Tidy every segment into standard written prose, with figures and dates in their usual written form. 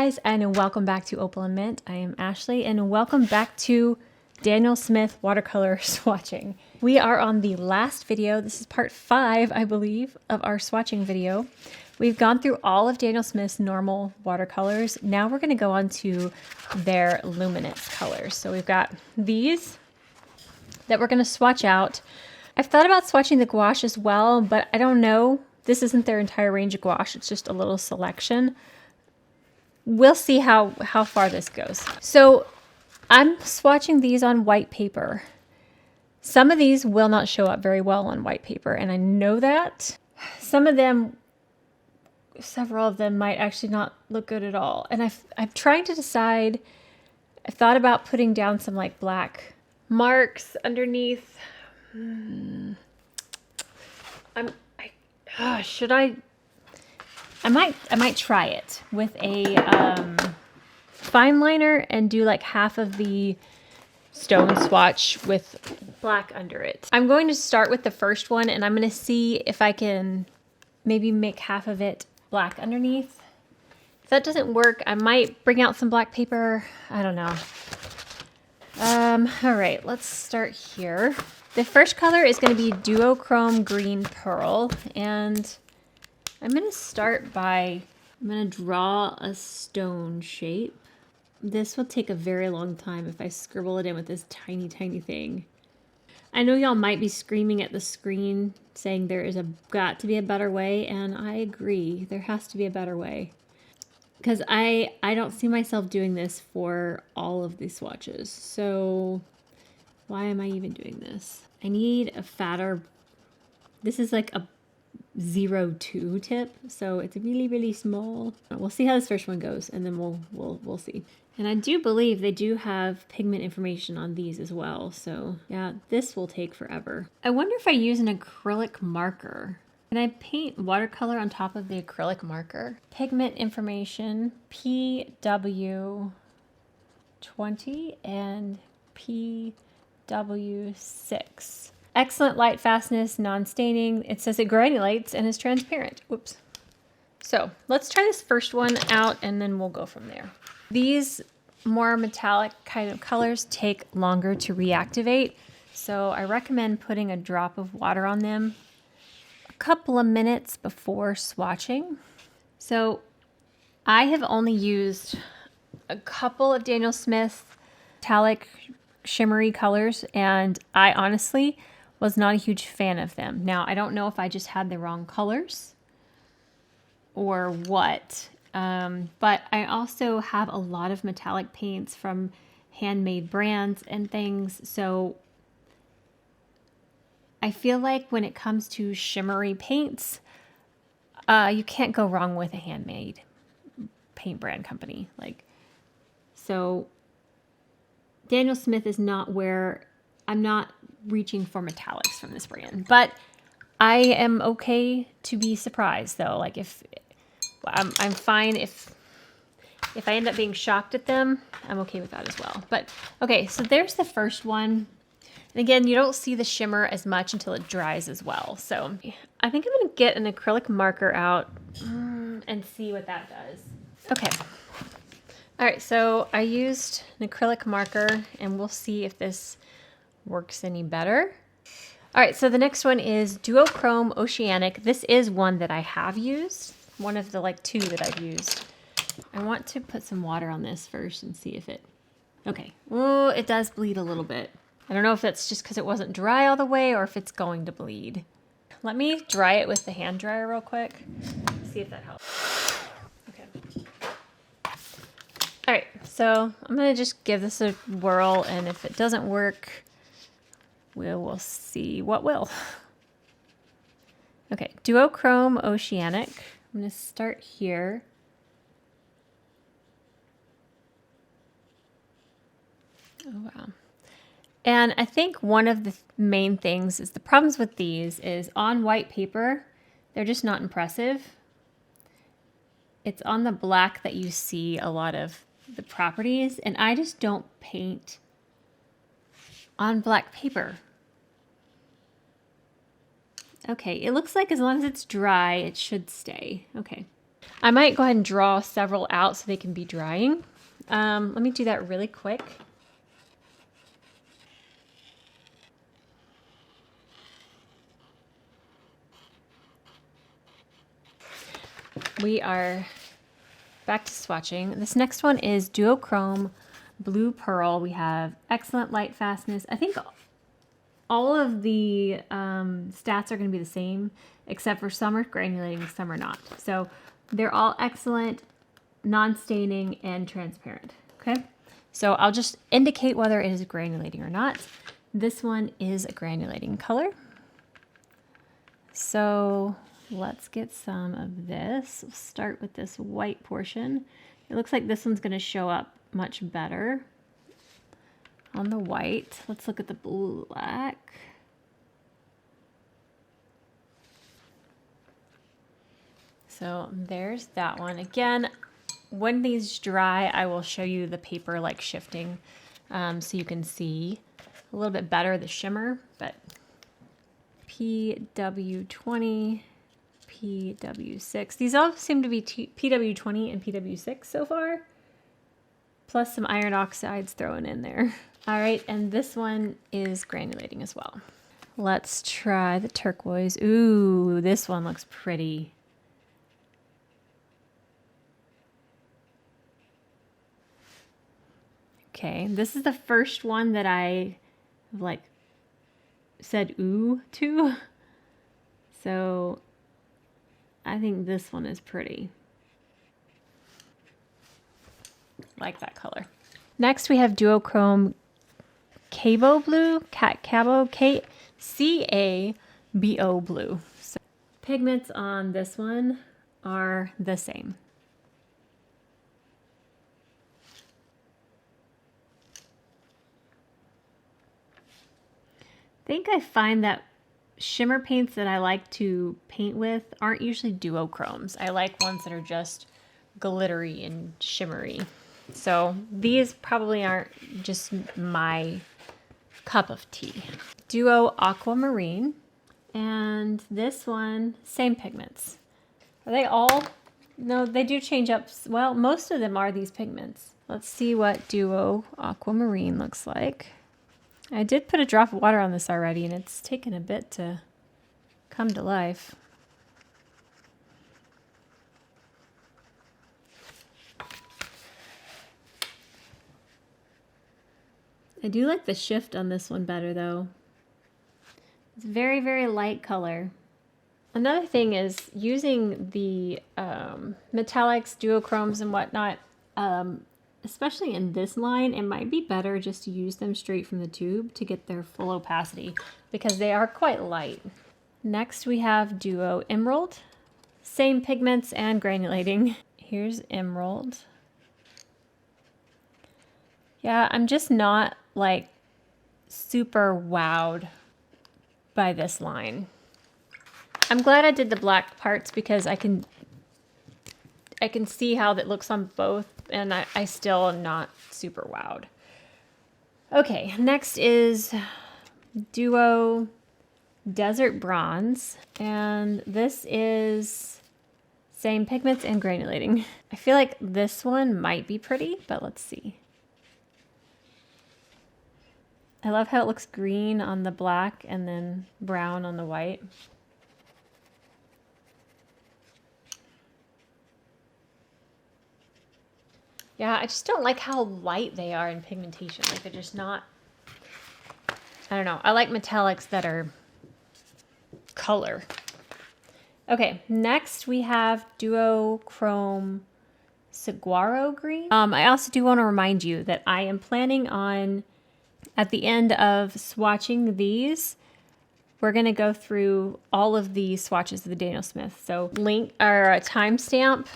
guys, and welcome back to Opal&Mint. I am Ashley, and welcome back to Daniel Smith Watercolor Swatching. We are on the last video. This is part 5, I believe, of our swatching video. We've gone through all of Daniel Smith's normal watercolors. Now we're going to go on to their luminance colors. So we've got these that we're going to swatch out. I've thought about swatching the gouache as well, but I don't know. This isn't their entire range of gouache. It's just a little selection. We'll see how far this goes. So I'm swatching these on white paper. Some of these will not show up very well on white paper, and I know that. Some of them, several of them might actually not look good at all. And I'm trying to decide. I've thought about putting down some like black marks underneath. I might try it with a fine liner and do like half of the stone swatch with black under it. I'm going to start with the first one, and I'm going to see if I can maybe make half of it black underneath. If that doesn't work, I might bring out some black paper. I don't know. All right, let's start here. The first color is going to be Duochrome Green Pearl, and I'm going to start by, I'm going to draw a stone shape. This will take a very long time if I scribble it in with this tiny, tiny thing. I know y'all might be screaming at the screen saying there is got to be a better way, and I agree. There has to be a better way. Because I don't see myself doing this for all of these swatches. So why am I even doing this? I need a fatter, this is like a 0.2 tip, so it's really, really small. We'll see how this first one goes, and then we'll see. And I do believe they do have pigment information on these as well, so yeah, this will take forever. I wonder if I use an acrylic marker. Can I paint watercolor on top of the acrylic marker? Pigment information, PW20 and PW6. Excellent light fastness, non-staining. It says it granulates and is transparent. Whoops. So let's try this first one out, and then we'll go from there. These more metallic kind of colors take longer to reactivate, so I recommend putting a drop of water on them a couple of minutes before swatching. So I have only used a couple of Daniel Smith metallic shimmery colors, and I honestly was not a huge fan of them. Now, I don't know if I just had the wrong colors or what, but I also have a lot of metallic paints from handmade brands and things, so I feel like when it comes to shimmery paints, you can't go wrong with a handmade paint brand company. So Daniel Smith is not where, I'm not reaching for metallics from this brand, but I am okay to be surprised though. Like if I'm fine if I end up being shocked at them, I'm okay with that as well. But okay, so there's the first one. And again, you don't see the shimmer as much until it dries as well. So I think I'm gonna get an acrylic marker out and see what that does. Okay. All right, so I used an acrylic marker, and we'll see if this works any better. All right, so the next one is Duochrome Oceanic. This is one that I have used, one of the like 2 that I've used. I want to put some water on this first and see if it, okay. Oh, it does bleed a little bit. I don't know if that's just because it wasn't dry all the way or if it's going to bleed. Let me dry it with the hand dryer real quick, see if that helps. Okay. All right, so I'm gonna just give this a whirl, and if it doesn't work, we'll see what will. Okay, Duochrome Oceanic. I'm gonna start here. Oh, wow. And I think one of the main things is the problems with these is on white paper, they're just not impressive. It's on the black that you see a lot of the properties, and I just don't paint on black paper. Okay, it looks like as long as it's dry, it should stay. Okay. I might go ahead and draw several out so they can be drying. Let me do that really quick. We are back to swatching. This next one is Duochrome Blue Pearl. We have excellent light fastness. I think all of the stats are going to be the same, except for some are granulating, some are not. So they're all excellent, non-staining, and transparent. Okay, so I'll just indicate whether it is granulating or not. This one is a granulating color. So let's get some of this. We'll start with this white portion. It looks like this one's going to show up much better on the white. Let's look at the black. So there's that one. Again, when these dry, I will show you the paper like shifting so you can see a little bit better the shimmer. But PW20, PW6. These all seem to be PW20 and PW6 so far, plus some iron oxides thrown in there. All right, and this one is granulating as well. Let's try the turquoise. Ooh, this one looks pretty. Okay, this is the first one that I like said ooh to. So I think this one is pretty. Like that color. Next we have Duochrome Cabo Blue, Cabo, C-A-B-O Blue. So pigments on this one are the same. I think I find that shimmer paints that I like to paint with aren't usually duochromes. I like ones that are just glittery and shimmery. So these probably aren't just my cup of tea. Duo Aquamarine, and this one, same pigments. Are they all? No, they do change up. Well, most of them are these pigments. Let's see what Duo Aquamarine looks like. I did put a drop of water on this already, and it's taken a bit to come to life. I do like the shift on this one better, though. It's very, very light color. Another thing is using the metallics, duochromes, and whatnot, especially in this line, it might be better just to use them straight from the tube to get their full opacity because they are quite light. Next we have Duo Emerald. Same pigments and granulating. Here's Emerald. Yeah, I'm just not like super wowed by this line. I'm glad I did the black parts because I can see how that looks on both, and I still am not super wowed. Okay, next is Duo Desert Bronze, and this is same pigments and granulating. I feel like this one might be pretty, but let's see. I love how it looks green on the black and then brown on the white. Yeah, I just don't like how light they are in pigmentation. Like they're just not, I don't know. I like metallics that are color. Okay, next we have Duochrome Saguaro Green. I also do want to remind you that I am planning on, at the end of swatching these, we're going to go through all of the swatches of the Daniel Smith. So link or a timestamp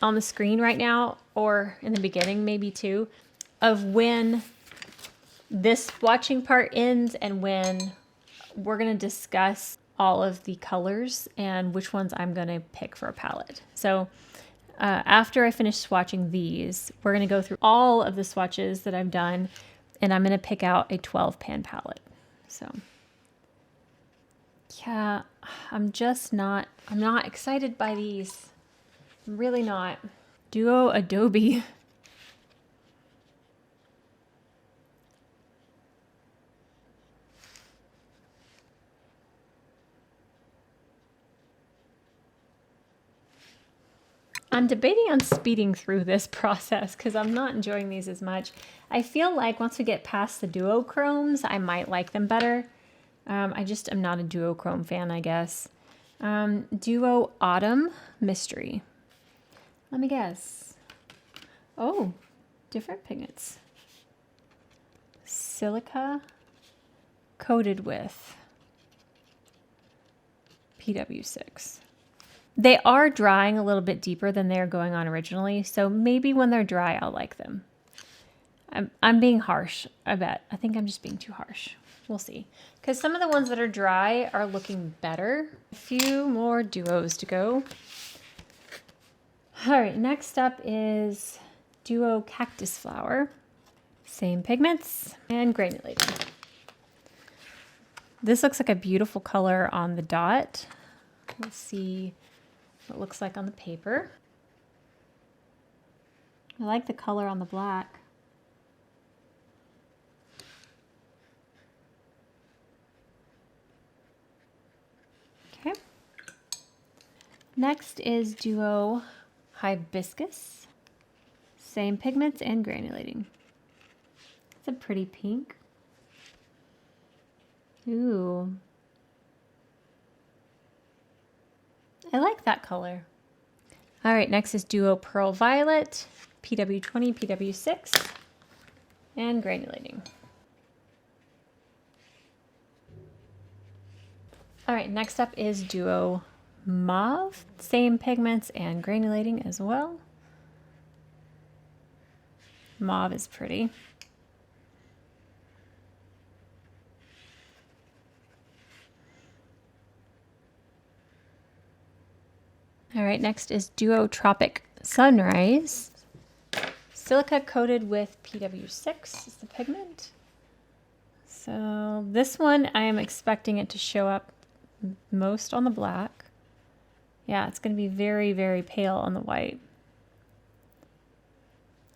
on the screen right now, or in the beginning maybe too, of when this swatching part ends and when we're going to discuss all of the colors and which ones I'm going to pick for a palette. So after I finish swatching these, we're going to go through all of the swatches that I've done, and I'm going to pick out a 12 pan palette. So yeah, I'm not excited by these. Really not. Duo Adobe. I'm debating on speeding through this process because I'm not enjoying these as much. I feel like once we get past the duochromes, I might like them better. I just am not a duochrome fan, I guess. Duo Autumn Mystery. Let me guess. Oh, different pigments. Silica coated with PW6. They are drying a little bit deeper than they're going on originally, so maybe when they're dry, I'll like them. I'm being harsh, I bet. I think I'm just being too harsh. We'll see. Because some of the ones that are dry are looking better. A few more duos to go. All right, next up is Duo Cactus Flower. Same pigments and granulating. This looks like a beautiful color on the dot. Let's see what it looks like on the paper. I like the color on the black. Okay. Next is Duo Hibiscus. Same pigments and granulating. It's a pretty pink. Ooh. I like that color. All right, next is Duo Pearl Violet, PW20, PW6, and granulating. All right, next up is Duo Mauve, same pigments and granulating as well. Mauve is pretty. All right, next is Duo Tropic Sunrise. Silica coated with PW6 is the pigment. So this one, I am expecting it to show up most on the black. Yeah, it's going to be very, very pale on the white.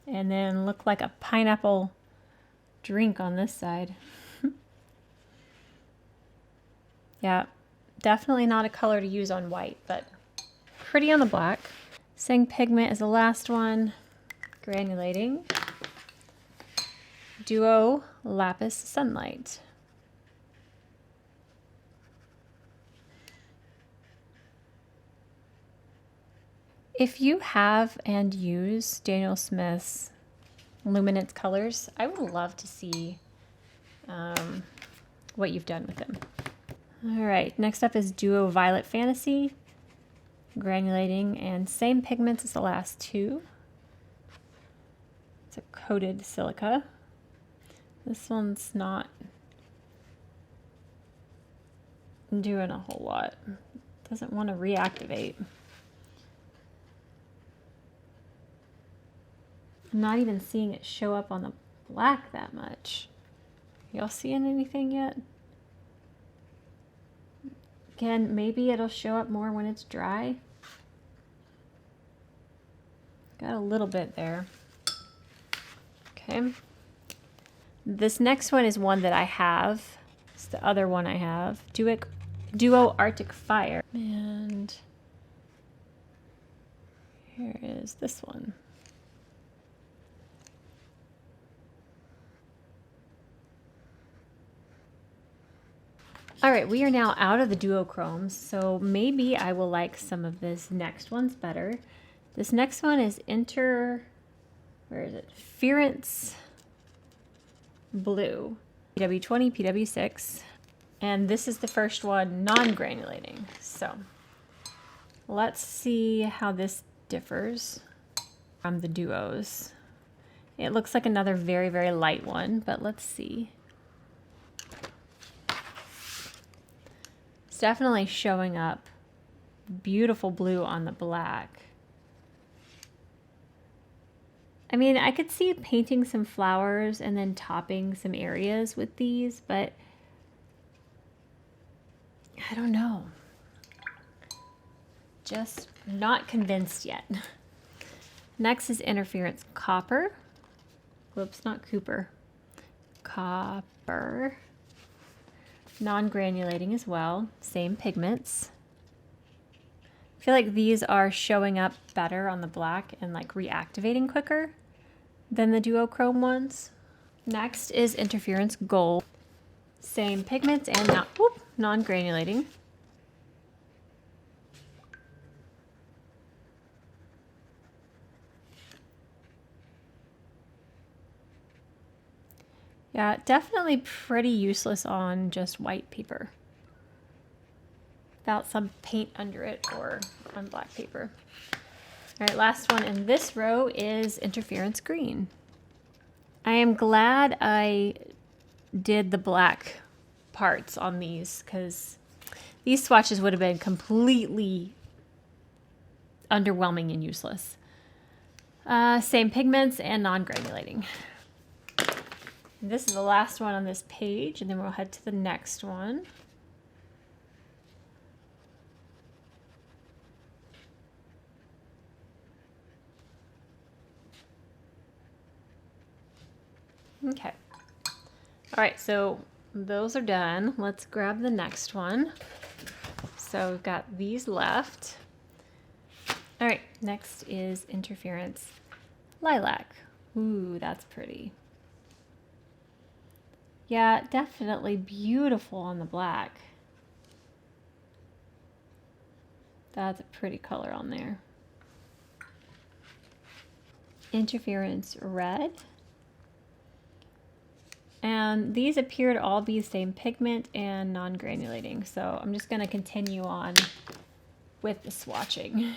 And then look like a pineapple drink on this side. Yeah, definitely not a color to use on white, but pretty on the black. Same pigment as the last one. Granulating. Duo Lapis Sunlight. If you have and use Daniel Smith's luminance colors, I would love to see what you've done with them. All right, next up is Duo Violet Fantasy. Granulating and same pigments as the last two. It's a coated silica. This one's not doing a whole lot. Doesn't want to reactivate. I'm not even seeing it show up on the black that much. Y'all seeing anything yet? Again, maybe it'll show up more when it's dry. Got a little bit there. Okay. This next one is one that I have. It's the other one I have. Duo Arctic Fire. And here is this one. All right, we are now out of the duochromes, so maybe I will like some of this next one's better. This next one is Ference Blue, PW20, PW6, and this is the first one non-granulating. So let's see how this differs from the duos. It looks like another very, very light one, but let's see. It's definitely showing up beautiful blue on the black. I mean, I could see painting some flowers and then topping some areas with these, but I don't know. just not convinced yet. Next is Interference Copper. Whoops, not Cooper. Copper. Non-granulating as well. Same pigments. I feel like these are showing up better on the black and like reactivating quicker than the duochrome ones. Next is Interference Gold. Same pigments and non-granulating. Yeah, definitely pretty useless on just white paper. Without some paint under it or on black paper. All right, last one in this row is Interference Green. I am glad I did the black parts on these because these swatches would have been completely underwhelming and useless. Same pigments and non-granulating. This is the last one on this page, and then we'll head to the next one. Okay. All right, so those are done. Let's grab the next one. So we've got these left. All right, next is Interference Lilac. Ooh, that's pretty. Yeah, definitely beautiful on the black. That's a pretty color on there. Interference Red. And these appear to all be the same pigment and non-granulating. So I'm just going to continue on with the swatching.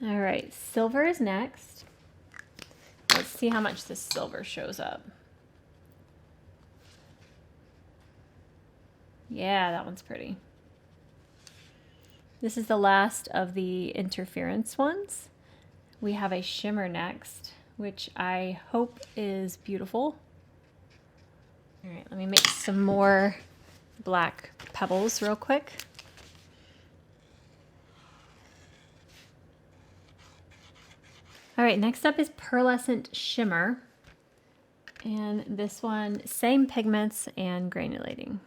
All right, silver is next. Let's see how much this silver shows up. Yeah, that one's pretty. This is the last of the interference ones. We have a shimmer next, which I hope is beautiful. All right, let me make some more black pebbles real quick. All right, next up is Pearlescent Shimmer. And this one, same pigments and granulating.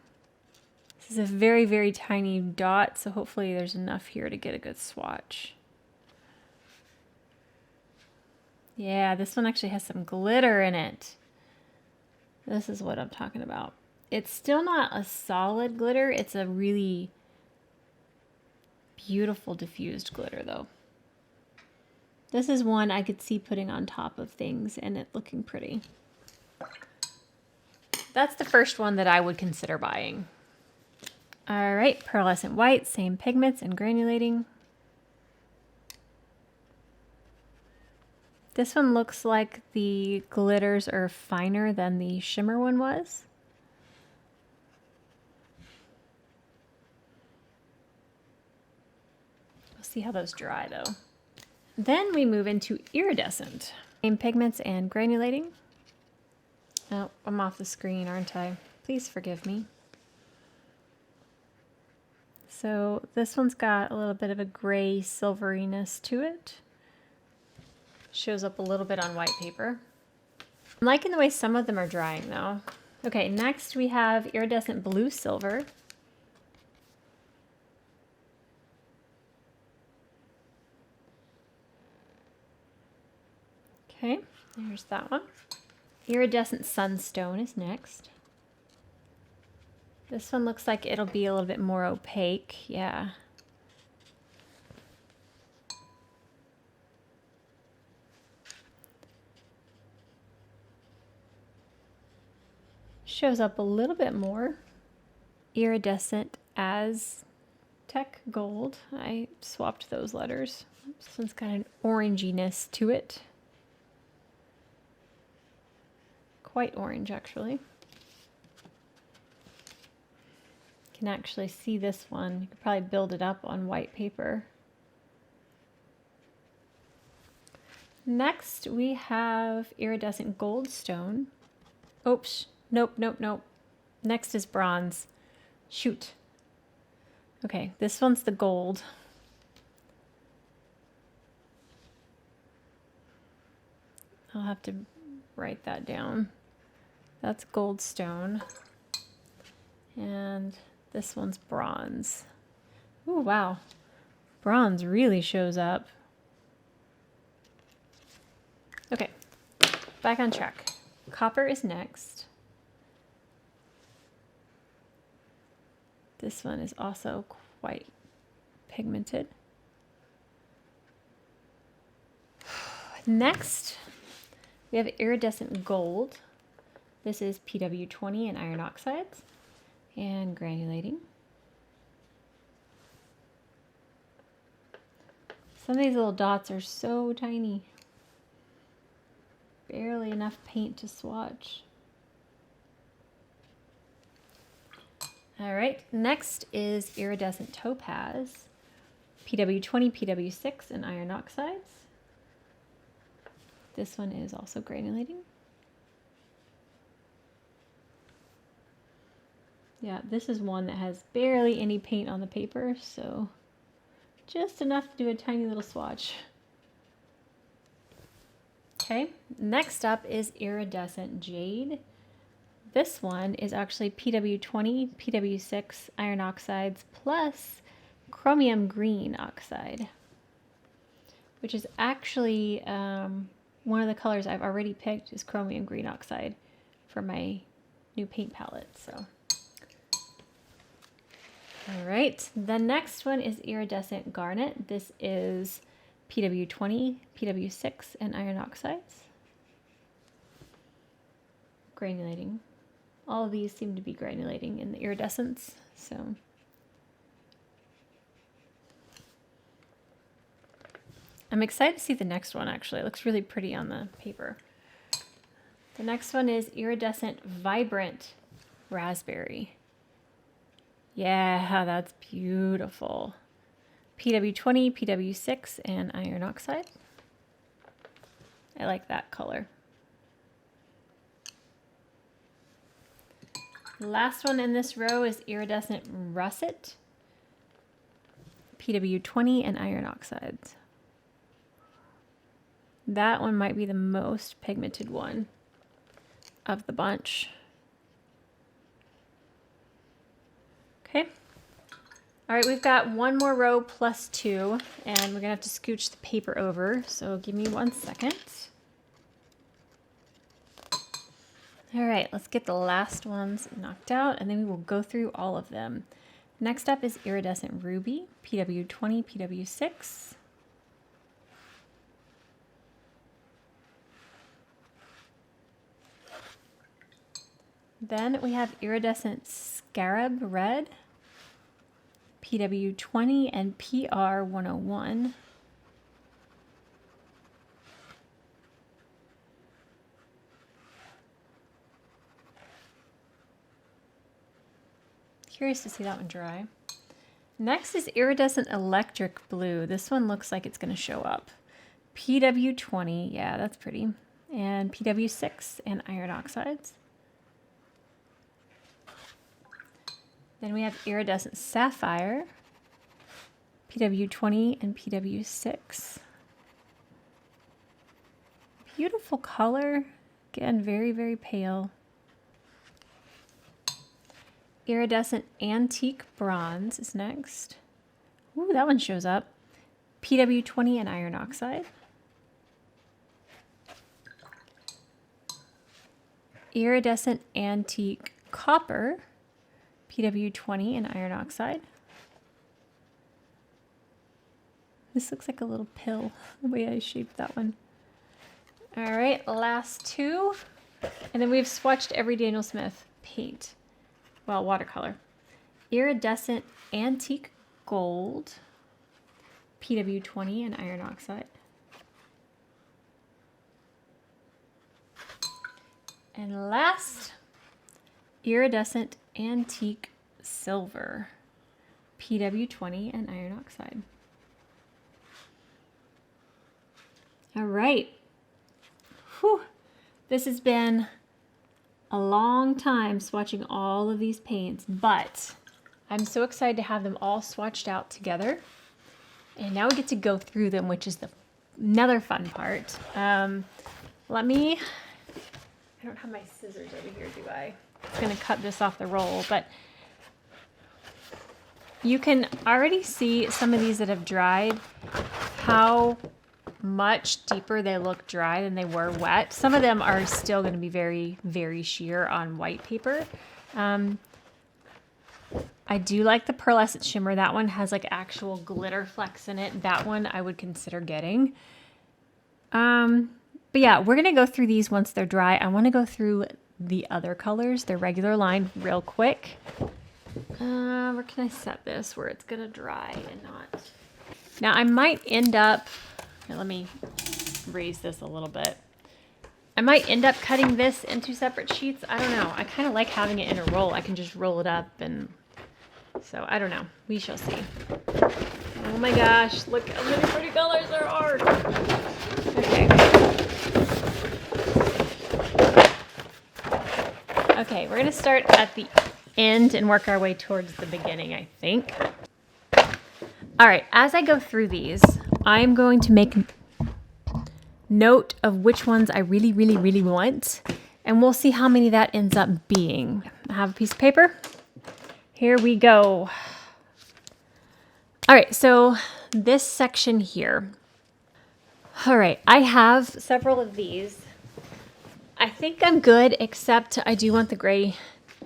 This is a very, very tiny dot, so hopefully there's enough here to get a good swatch. Yeah, this one actually has some glitter in it. This is what I'm talking about. It's still not a solid glitter. It's a really beautiful diffused glitter though. This is one I could see putting on top of things and it looking pretty. That's the first one that I would consider buying. All right, Pearlescent White, same pigments and granulating. This one looks like the glitters are finer than the shimmer one was. We'll see how those dry though. Then we move into Iridescent. Same pigments and granulating. Oh, I'm off the screen, aren't I? Please forgive me. So this one's got a little bit of a gray silveriness to it. Shows up a little bit on white paper. I'm liking the way some of them are drying though. Okay, next we have Iridescent Blue Silver. Okay, there's that one. Iridescent Sunstone is next. This one looks like it'll be a little bit more opaque, yeah. Shows up a little bit more. Iridescent Aztec Gold. I swapped those letters. This one's got an oranginess to it. Quite orange actually. You can actually see this one. You could probably build it up on white paper. Next, we have Iridescent Goldstone. Oops, nope, nope, nope. Next is bronze. Shoot. Okay, this one's the gold. I'll have to write that down. That's Goldstone. And this one's bronze. Ooh, wow. Bronze really shows up. Okay, back on track. Copper is next. This one is also quite pigmented. Next, we have Iridescent Gold. This is PW20 and iron oxides and granulating. Some of these little dots are so tiny. Barely enough paint to swatch. All right, next is Iridescent Topaz, PW20, PW6, and iron oxides. This one is also granulating. Yeah, this is one that has barely any paint on the paper, so just enough to do a tiny little swatch. Okay, next up is Iridescent Jade. This one is actually PW20, PW6 iron oxides plus chromium green oxide, which is actually one of the colors I've already picked is chromium green oxide for my new paint palette. So, all right, the next one is Iridescent Garnet. This is PW20, PW6, and iron oxides. Granulating. All of these seem to be granulating in the iridescence, so. I'm excited to see the next one, actually. It looks really pretty on the paper. The next one is Iridescent Vibrant Raspberry. Yeah, that's beautiful. PW20, PW6, and iron oxide. I like that color. Last one in this row is Iridescent Russet, PW20, and iron oxides. That one might be the most pigmented one of the bunch. Okay. All right, we've got one more row plus two, and we're gonna have to scooch the paper over, so give me 1 second. All right, let's get the last ones knocked out, and then we will go through all of them. Next up is Iridescent Ruby, PW20, PW6. Then we have Iridescent Scarab Red, PW20 and PR101. Curious to see that one dry. Next is Iridescent Electric Blue. This one looks like it's going to show up. PW20, yeah, that's pretty. And PW6 and iron oxides. Then we have Iridescent Sapphire, PW20 and PW6. Beautiful color. Again, very, very pale. Iridescent Antique Bronze is next. Ooh, that one shows up. PW20 and iron oxide. Iridescent Antique Copper, PW20 and iron oxide. This looks like a little pill, the way I shaped that one. All right, last two. And then we've swatched every Daniel Smith paint. Well, watercolor. Iridescent Antique Gold, PW20 and iron oxide. And last, Iridescent Antique Silver, PW20 and iron oxide. All right, Whew, this has been a long time swatching all of these paints, but I'm so excited to have them all swatched out together. And now we get to go through them, which is another fun part. I don't have my scissors over here, do I? It's gonna cut this off the roll, but you can already see some of these that have dried, how much deeper they look dry than they were wet. Some of them are still gonna be very, very sheer on white paper. I do like the pearlescent shimmer. That one has like actual glitter flecks in it. That one I would consider getting. But yeah, we're gonna go through these once they're dry. I wanna go through the other colors, their regular line, real quick. Where can I set this where it's gonna dry and not? Now I might end up, here, let me raise this a little bit. I might end up cutting this into separate sheets. I don't know. I kind of like having it in a roll. I can just roll it up, and so I don't know. We shall see. Oh my gosh, look how many pretty colors there are. Okay. Okay, we're gonna start at the end and work our way towards the beginning, I think. All right, as I go through these, I'm going to make note of which ones I really, really, really want, and we'll see how many that ends up being. I have a piece of paper. Here we go. All right, so this section here. All right, I have several of these. I think I'm good, except I do want the gray.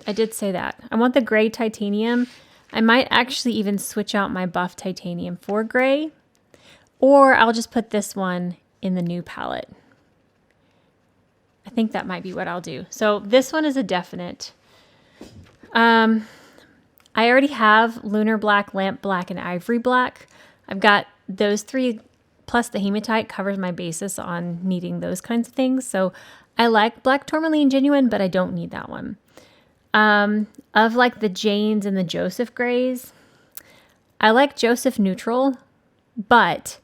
I did say that. I want the gray titanium. I might actually even switch out my buff titanium for gray, or I'll just put this one in the new palette. I think that might be what I'll do. So this one is a definite. I already have Lunar Black, Lamp Black, and Ivory Black. I've got those three, plus the hematite covers my basis on needing those kinds of things. So I like Black Tourmaline Genuine, but I don't need that one. Of like the Janes and the Joseph grays, I like Joseph Neutral, but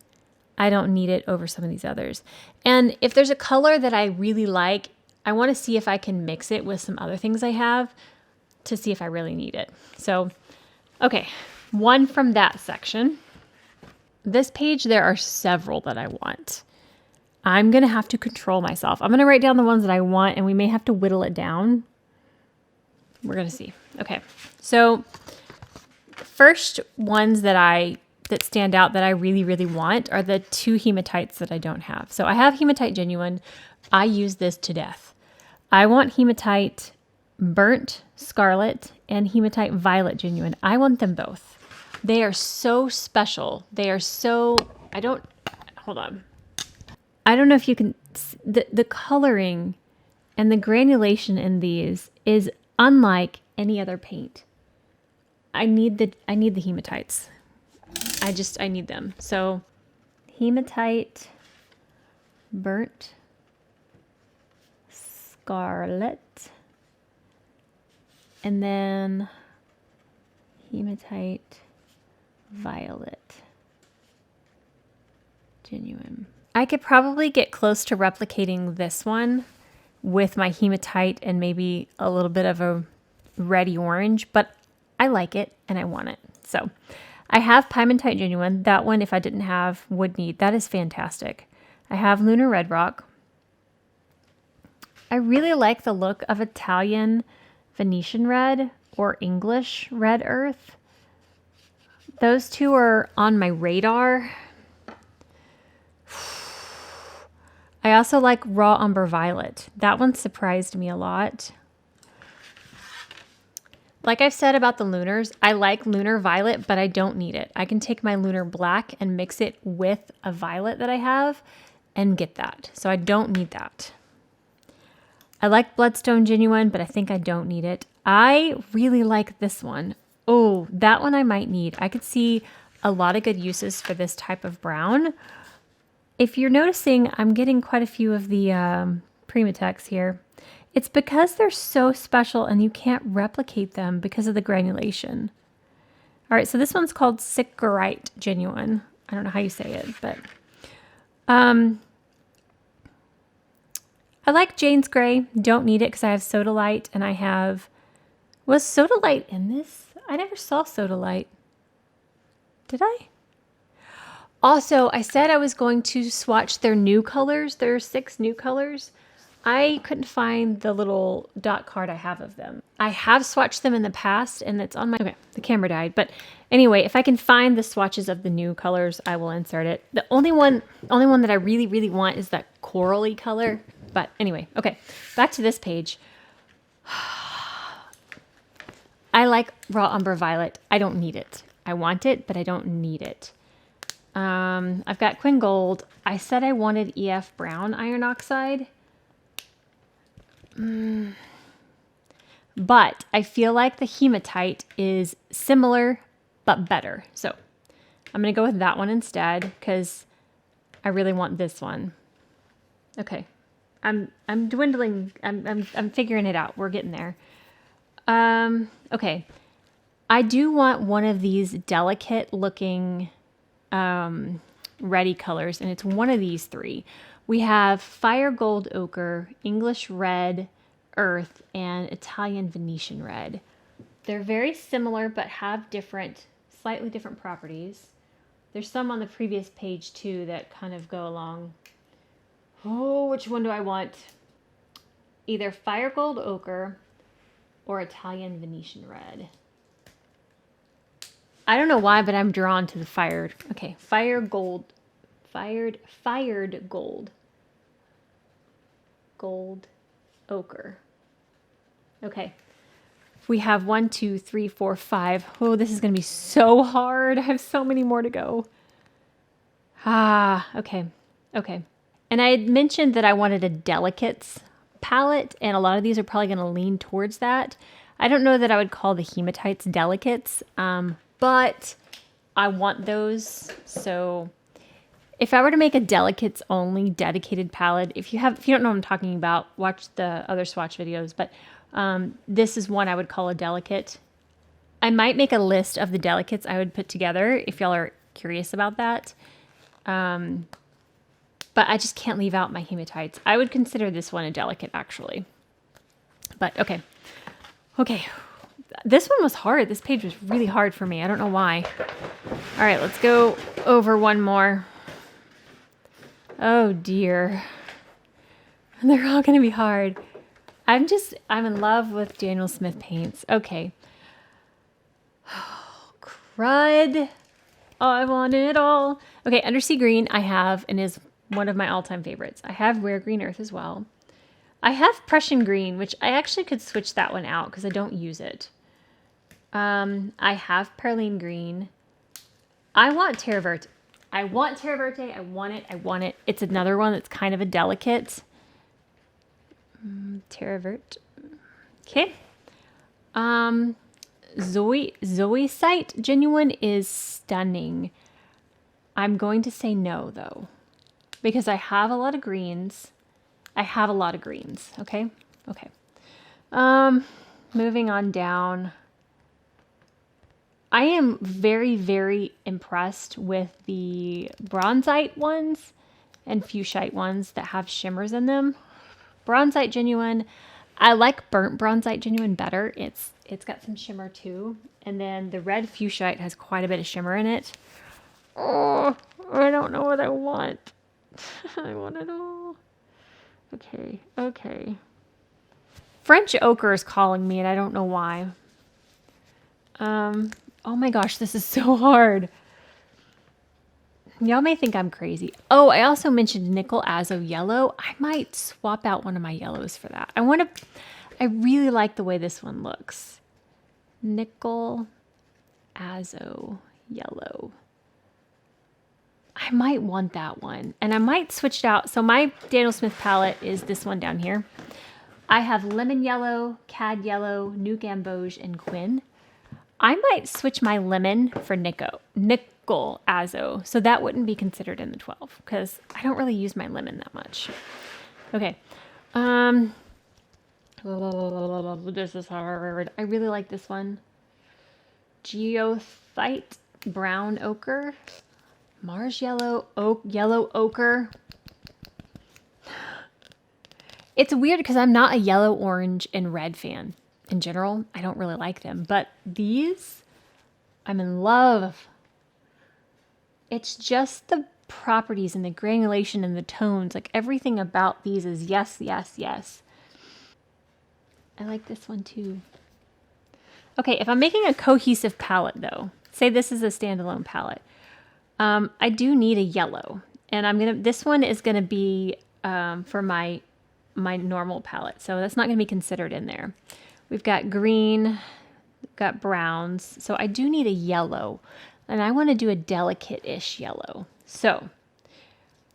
I don't need it over some of these others. And if there's a color that I really like, I want to see if I can mix it with some other things I have to see if I really need it. So, okay, one from that section. This page, there are several that I want. I'm going to have to control myself. I'm going to write down the ones that I want, and we may have to whittle it down. We're going to see. Okay, so first ones that stand out that I really, really want are the two hematites that I don't have. So I have Hematite Genuine. I use this to death. I want Hematite Burnt Scarlet and Hematite Violet Genuine. I want them both. They are so special. They are so, hold on. I don't know if you can, the coloring and the granulation in these is unlike any other paint. I need the hematites. I need them. So Hematite Burnt Scarlet, and then Hematite Violet Genuine. I could probably get close to replicating this one with my hematite and maybe a little bit of a reddy orange, but I like it and I want it. So I have Pymentite Genuine. That one, if I didn't have, would need. That is fantastic. I have Lunar Red Rock. I really like the look of Italian Venetian Red or English Red Earth. Those two are on my radar. I also like Raw Umber Violet. That one surprised me a lot. Like I've said about the Lunars, I like Lunar Violet, but I don't need it. I can take my Lunar Black and mix it with a violet that I have and get that. So I don't need that. I like Bloodstone Genuine, but I think I don't need it. I really like this one. Oh, that one I might need. I could see a lot of good uses for this type of brown. If you're noticing, I'm getting quite a few of the Primatex here. It's because they're so special and you can't replicate them because of the granulation. All right, so this one's called Sycarite Genuine. I don't know how you say it, but I like Jane's Gray. Don't need it because I have Sodalite and I have... Was Sodalite in this? I never saw Sodalite. Did I? Also, I said I was going to swatch their new colors. There are 6 new colors. I couldn't find the little dot card I have of them. I have swatched them in the past and it's on my... Okay, the camera died. But anyway, if I can find the swatches of the new colors, I will insert it. The only one that I really, really want is that corally color. But anyway, okay, back to this page. I like Raw Umber Violet. I don't need it. I want it, but I don't need it. I've got Quinn Gold. I said I wanted EF Brown Iron Oxide. But I feel like the hematite is similar, but better. So I'm going to go with that one instead because I really want this one. Okay. I'm dwindling. I'm figuring it out. We're getting there. Okay. I do want one of these delicate looking, ready colors, and it's one of these 3. We have Fire Gold Ochre, English Red, Earth, and Italian Venetian Red. They're very similar, but have slightly different properties. There's some on the previous page too that kind of go along. Oh, which one do I want? Either Fire Gold Ochre or Italian Venetian Red. I don't know why, but I'm drawn to the fired. Okay, fired gold. Gold ochre. Okay. We have 1, 2, 3, 4, 5. Oh, this is going to be so hard. I have so many more to go. Okay. Okay. And I had mentioned that I wanted a delicates palette, and a lot of these are probably going to lean towards that. I don't know that I would call the hematites delicates, but I want those. So if I were to make a delicates only dedicated palette, if you don't know what I'm talking about, watch the other swatch videos, but this is one I would call a delicate. I might make a list of the delicates I would put together if y'all are curious about that. But I just can't leave out my hematites. I would consider this one a delicate, actually. But okay. Okay. This one was hard. This page was really hard for me. I don't know why. All right, let's go over one more. Oh, dear. They're all going to be hard. I'm in love with Daniel Smith paints. Okay. Oh, crud. Oh, I want it all. Okay, Undersea Green I have and is one of my all-time favorites. I have Rare Green Earth as well. I have Prussian Green, which I actually could switch that one out because I don't use it. I have Perline Green. I want Terra Verte. I want Terra Verte. I want it. I want it. It's another one that's kind of a delicate. Terra Verte. Okay. Zoisite Genuine is stunning. I'm going to say no, though, because I have a lot of greens. Okay. Okay. Moving on down. I am very, very impressed with the bronzite ones and fuchsite ones that have shimmers in them. Bronzite Genuine. I like burnt bronzite Genuine better. It's got some shimmer too. And then the red fuchsite has quite a bit of shimmer in it. Oh, I don't know what I want. I want it all. Okay, okay. French ochre is calling me and I don't know why. Oh my gosh, this is so hard. Y'all may think I'm crazy. Oh, I also mentioned Nickel Azo Yellow. I might swap out one of my yellows for that. I really like the way this one looks. Nickel Azo Yellow. I might want that one. And I might switch it out. So my Daniel Smith palette is this one down here. I have Lemon Yellow, Cad Yellow, New Gamboge, and Quinn. I might switch my lemon for Nickel Azo. So that wouldn't be considered in the 12 because I don't really use my lemon that much. Okay. This is hard. I really like this one. Geothite Brown Ochre. Mars Yellow Yellow Ochre. It's weird because I'm not a yellow, orange, and red fan. In general, I don't really like them. But these, I'm in love. It's just the properties and the granulation and the tones. Like everything about these is yes, yes, yes. I like this one too. Okay, if I'm making a cohesive palette though, say this is a standalone palette, I do need a yellow. And this one is gonna be for my normal palette. So that's not gonna be considered in there. We've got green, we've got browns. So I do need a yellow. And I want to do a delicate-ish yellow. So,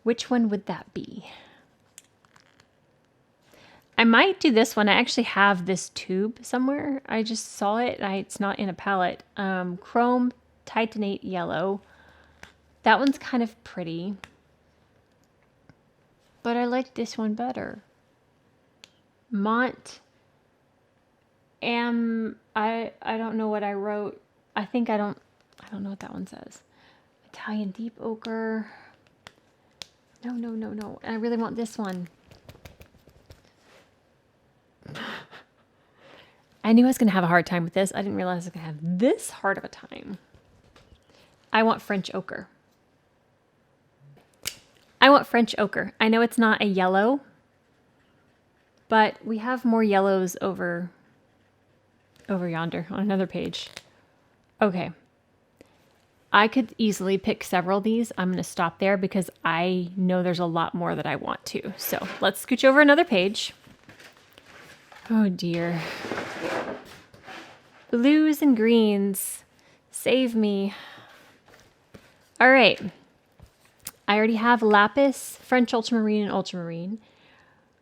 which one would that be? I might do this one. I actually have this tube somewhere. I just saw it. It's not in a palette. Chrome Titanate Yellow. That one's kind of pretty. But I like this one better. Mont. I don't know what I wrote. I don't know what that one says. Italian Deep Ochre. No. I really want this one. I knew I was going to have a hard time with this. I didn't realize I was going to have this hard of a time. I want French Ochre. I want French Ochre. I know it's not a yellow, but we have more yellows over yonder on another page. Okay. I could easily pick several of these. I'm going to stop there because I know there's a lot more that I want to. So let's scooch over another page. Oh dear. Blues and greens. Save me. All right. I already have lapis, French ultramarine, and ultramarine.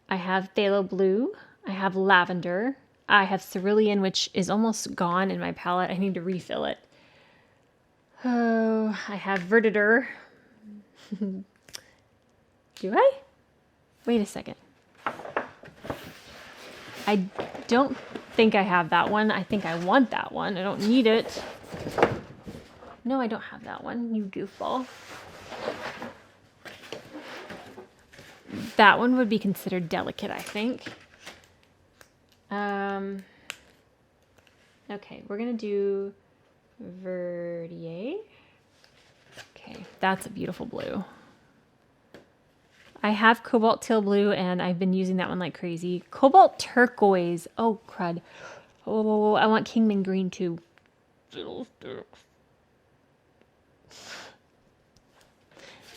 I have phthalo blue. I have lavender. I have cerulean, which is almost gone in my palette. I need to refill it. Oh, I have verditer. Do I? Wait a second. I don't think I have that one. I think I want that one. I don't need it. No, I don't have that one, you goofball. That one would be considered delicate, I think. Okay, we're going to do Verdier. Okay, that's a beautiful blue. I have cobalt teal blue, and I've been using that one like crazy. Cobalt turquoise. Oh, crud. Oh, I want Kingman green too.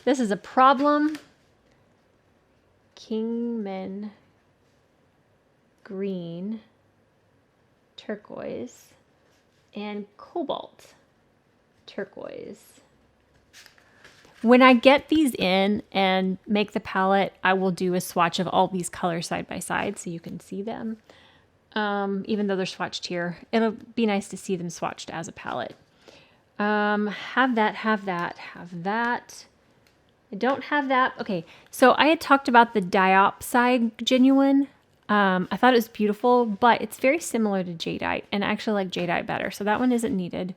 This is a problem. Kingman green, turquoise, and cobalt turquoise. When I get these in and make the palette, I will do a swatch of all these colors side by side so you can see them. Even though they're swatched here, it'll be nice to see them swatched as a palette. Have that. I don't have that. Okay, so I had talked about the diopside genuine. I thought it was beautiful, but it's very similar to jadeite, and I actually like jadeite better, so that one isn't needed.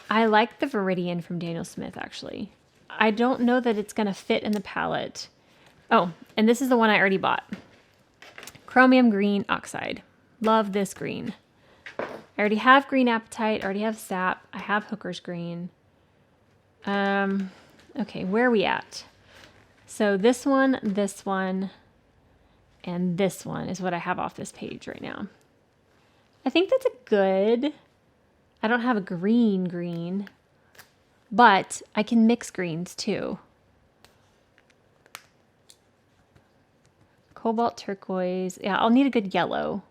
I like the Viridian from Daniel Smith, actually. I don't know that it's going to fit in the palette. Oh, and this is the one I already bought. Chromium Green Oxide. Love this green. I already have Green Apatite. I already have Sap. I have Hooker's Green. Okay, where are we at? So this one, and this one is what I have off this page right now. I think that's a good... I don't have a green, but I can mix greens too. Cobalt turquoise. Yeah, I'll need a good yellow.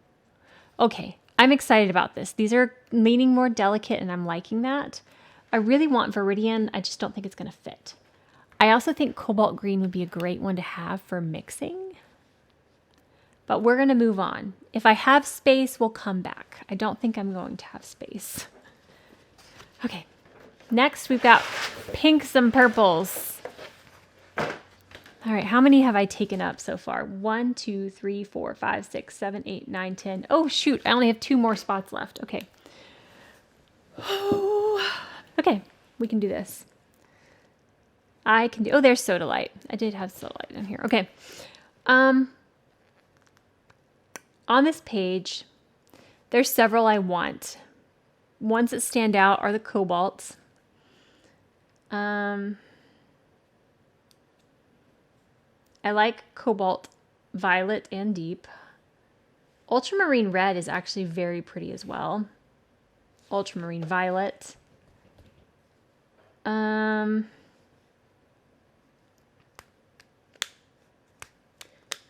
Okay, I'm excited about this. These are leaning more delicate and I'm liking that. I really want Viridian. I just don't think it's going to fit. I also think cobalt green would be a great one to have for mixing. But we're going to move on. If I have space, we'll come back. I don't think I'm going to have space. Okay, next we've got pinks and purples. All right, how many have I taken up so far? 1, 2, 3, 4, 5, 6, 7, 8, 9, 10. Oh, shoot, I only have 2 more spots left. Okay. Okay, we can do this. I can do, oh, there's Soda Light. I did have Soda Light in here. Okay. on this page, there's several I want. Ones that stand out are the cobalts. I like cobalt violet and deep. Ultramarine red is actually very pretty as well. Ultramarine violet.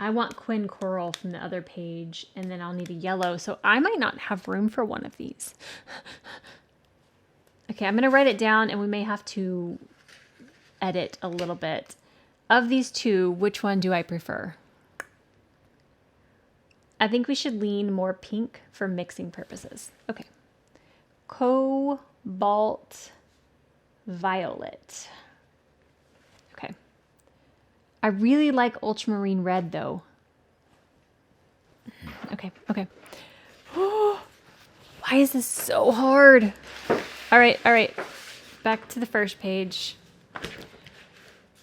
I want Quin Coral from the other page, and then I'll need a yellow, so I might not have room for one of these. Okay, I'm going to write it down, and we may have to edit a little bit. Of these two, which one do I prefer? I think we should lean more pink for mixing purposes. Okay. Cobalt violet. Okay. I really like ultramarine red though. Okay, okay. Why is this so hard? All right. Back to the first page.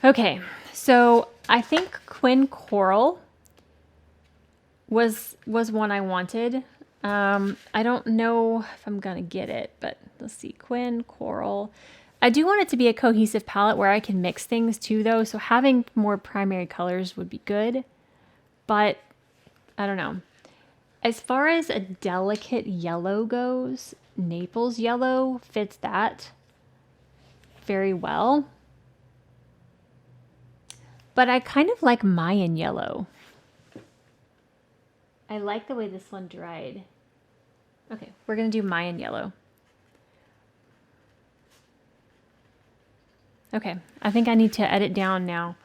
Okay, so I think Quin Coral was one I wanted. I don't know if I'm gonna get it, but let's see. Quin Coral. I do want it to be a cohesive palette where I can mix things too, though. So having more primary colors would be good, but I don't know. As far as a delicate yellow goes, Naples yellow fits that very well. But I kind of like Mayan yellow. I like the way this one dried. Okay, we're going to do Mayan yellow. Okay, I think I need to edit down now.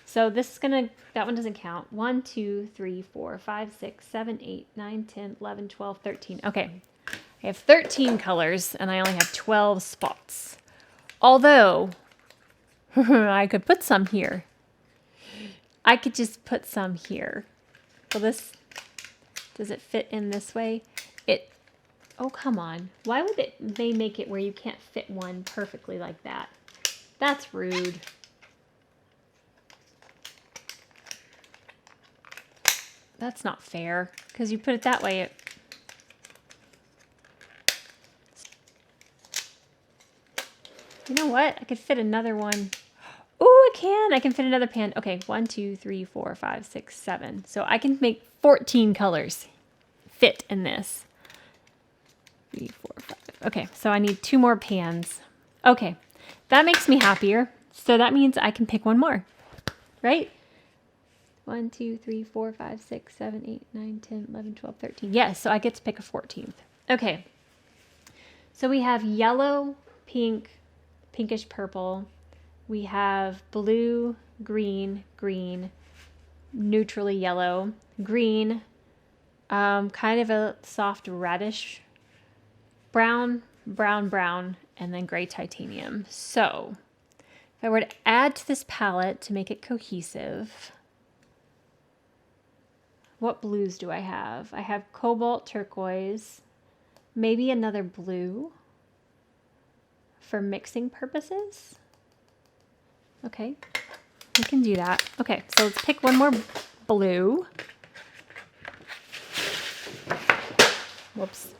So this is going to, that one doesn't count. 1, 2, 3, 4, 5, 6, 7, 8, 9, 10, 11, 12, 13. Okay, I have 13 colors and I only have 12 spots. Although, I could put some here. I could just put some here. Will this, does it fit in this way? Oh, come on. Why would they make it where you can't fit one perfectly like that? That's rude. That's not fair, because you put it that way. You know what? I could fit another one. Oh, I can fit another pan. Okay, 1, 2, 3, 4, 5, 6, 7. So I can make 14 colors fit in this. 3, 4, 5. Okay, so I need 2 more pans. Okay, that makes me happier. So that means I can pick one more, right? 1, 2, 3, 4, 5, 6, 7, 8, 9, 10, 11, 12, 13. Yes, so I get to pick a 14th. Okay, so we have yellow, pink, pinkish purple. We have blue, green, green, neutrally yellow, green, kind of a soft reddish brown, brown, and then gray titanium. So if I were to add to this palette to make it cohesive, what blues do I have? I have cobalt turquoise, maybe another blue for mixing purposes. Okay, we can do that. Okay, so let's pick one more blue. Whoops.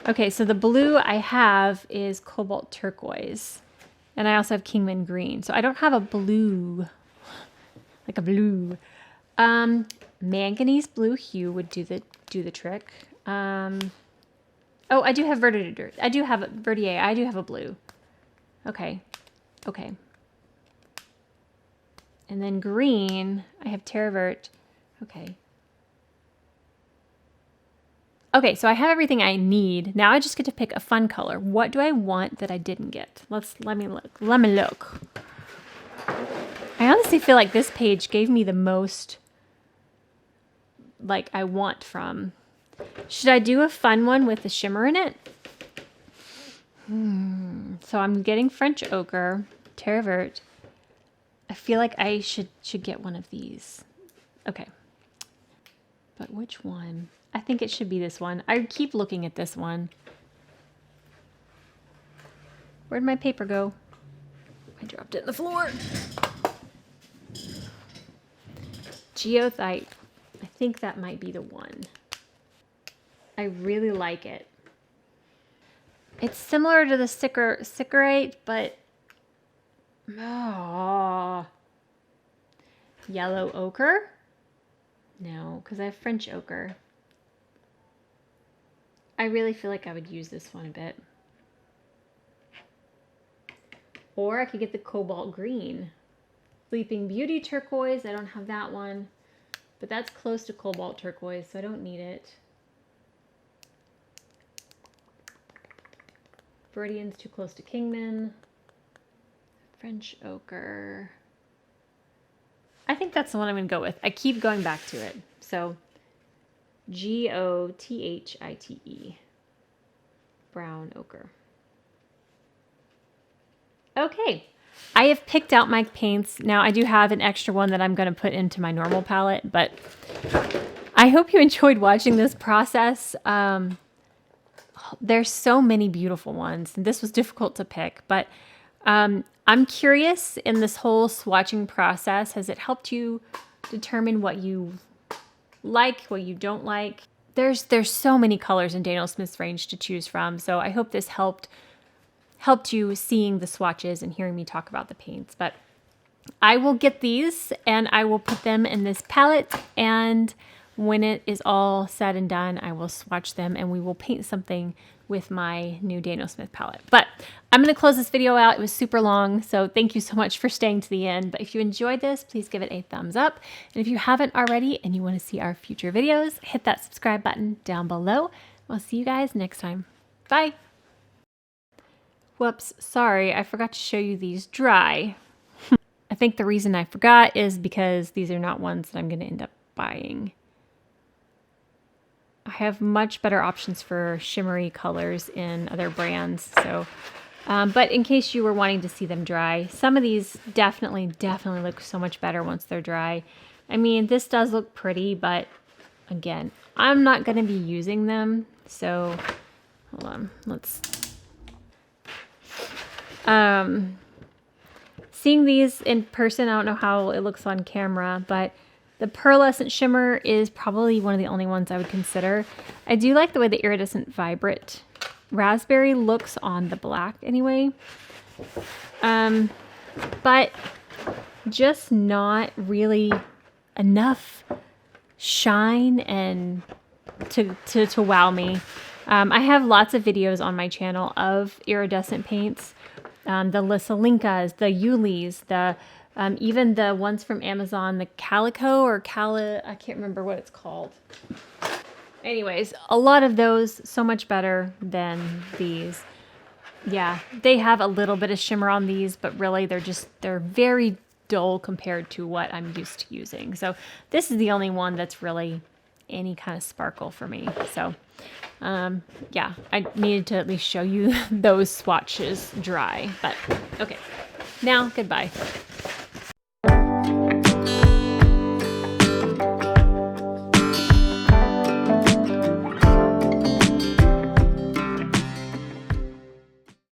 Okay, so the blue I have is cobalt turquoise. And I also have Kingman green. So I don't have a blue, like a blue. Manganese blue hue would do the trick. Oh, I do have Verdier. I do have a blue. Okay. And then green, I have Terravert. Okay, so I have everything I need. Now I just get to pick a fun color. What do I want that I didn't get? Let me look. I honestly feel like this page gave me the most like I want from. Should I do a fun one with the shimmer in it? So I'm getting French ochre, Terravert. I feel like I should get one of these. Okay. But which one? I think it should be this one. I keep looking at this one. Where'd my paper go? I dropped it in the floor. Geothite. I think that might be the one. I really like it. It's similar to the Curating, but yellow ochre? No, because I have French ochre. I really feel like I would use this one a bit. Or I could get the cobalt green. Sleeping Beauty turquoise. I don't have that one, but that's close to cobalt turquoise, so I don't need it. Viridian's too close to Kingman. French ochre. I think that's the one I'm going to go with. I keep going back to it. So Gothite. Brown ochre. Okay. I have picked out my paints. Now I do have an extra one that I'm going to put into my normal palette, but I hope you enjoyed watching this process. There's so many beautiful ones. This was difficult to pick, but I'm curious in this whole swatching process, has it helped you determine what you like, what you don't like? There's so many colors in Daniel Smith's range to choose from, so I hope this helped you seeing the swatches and hearing me talk about the paints. But I will get these and I will put them in this palette, and when it is all said and done, I will swatch them and we will paint something with my new Daniel Smith palette. But I'm going to close this video out. It was super long, so thank you so much for staying to the end. But if you enjoyed this, please give it a thumbs up. And if you haven't already and you want to see our future videos, hit that subscribe button down below. I'll see you guys next time. Bye. Whoops, sorry, I forgot to show you these dry. I think the reason I forgot is because these are not ones that I'm going to end up buying. I have much better options for shimmery colors in other brands. So, but in case you were wanting to see them dry, some of these definitely look so much better once they're dry. I mean, this does look pretty, but again, I'm not going to be using them. So, hold on, let's... Seeing these in person, I don't know how it looks on camera, but the pearlescent shimmer is probably one of the only ones I would consider. I do like the way the iridescent vibrant raspberry looks on the black anyway. But just not really enough shine and to wow me. I have lots of videos on my channel of iridescent paints. The Lissalinkas, the Yulis, even the ones from Amazon, the Calico or I can't remember what it's called. Anyways, a lot of those, so much better than these. Yeah, they have a little bit of shimmer on these, but really they're very dull compared to what I'm used to using. So this is the only one that's really any kind of sparkle for me. So yeah, I needed to at least show you those swatches dry, but okay, now goodbye.